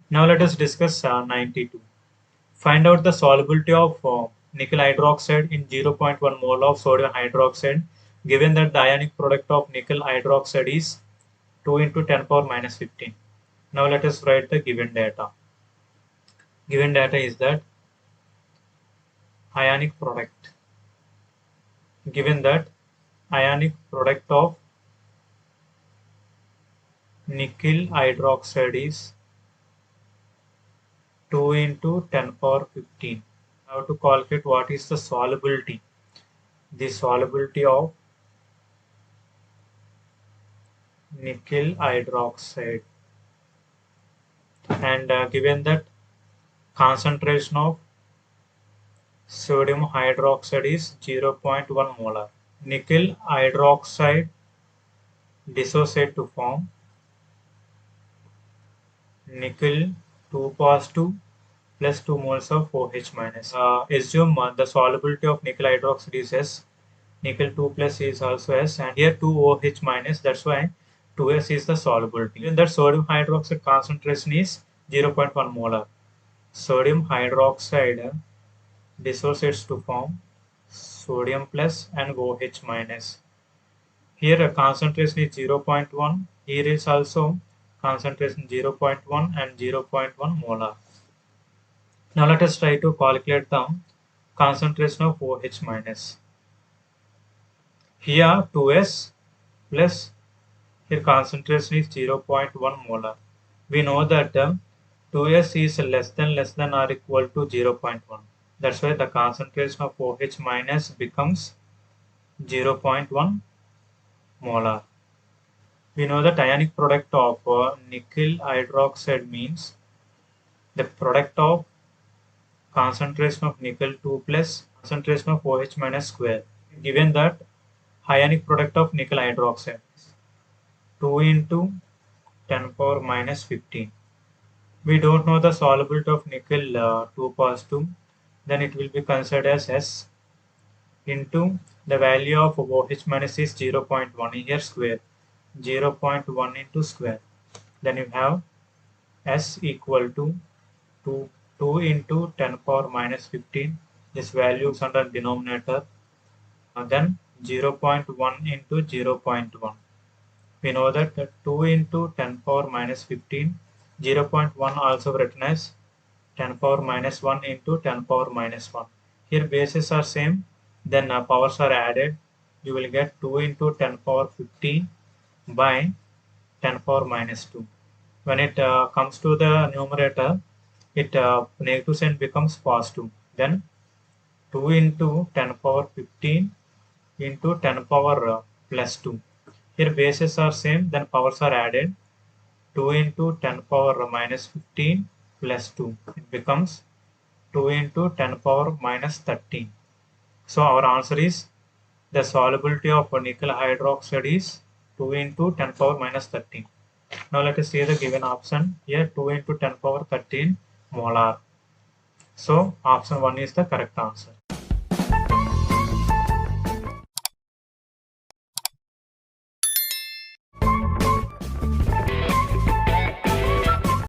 Now let us discuss 92. Find out the solubility of nickel hydroxide in 0.1 mole of sodium hydroxide given that the ionic product of nickel hydroxide is 2 into 10 power minus 15. Now let us write the given data. Given data is that ionic product. Given that ionic product of nickel hydroxide is 2 into 10 power 15. Now to calculate what is the solubility. The solubility of nickel hydroxide, and given that concentration of sodium hydroxide is 0.1 molar. Nickel hydroxide dissociate to form nickel 2 positive plus 2 moles of OH minus. Assume the solubility of nickel hydroxide is S. Nickel 2 plus is also S, and here 2 OH minus, that's why 2S is the solubility. Given that sodium hydroxide concentration is 0.1 molar. Sodium hydroxide dissociates to form sodium plus and OH minus. Here a concentration is 0.1. Here is also concentration 0.1 and 0.1 molar. Now let us try to calculate the concentration of OH minus. Here 2S plus, here concentration is 0.1 molar. We know that 2S is less than or equal to 0.1. That's why the concentration of OH minus becomes 0.1 molar. We know that ionic product of nickel hydroxide means the product of concentration of nickel 2 plus concentration of OH minus square. Given that ionic product of nickel hydroxide is 2 into 10 power minus 15. We don't know the solubility of nickel 2 positive, then it will be considered as S into the value of OH minus is 0.1 here square, 0.1 into square. Then you have S equal to 2 into 10 power minus 15. This value is under denominator. Then 0.1 into 0.1. We know that 2 into 10 power minus 15, 0.1 also written as 10 power minus 1 into 10 power minus 1. Here bases are same, then powers are added. You will get 2 into 10 power 15 by 10 power minus 2. When it comes to the numerator, it negative sign becomes positive. Then 2 into 10 power 15 into 10 power plus 2. Here bases are same, then powers are added. 2 into 10 power minus 15 plus 2. It becomes 2 into 10 power minus 13. So our answer is the solubility of nickel hydroxide is 2 into 10 power minus 13. Now let us see the given option. Here 2 into 10 power 13 molar. So option 1 is the correct answer.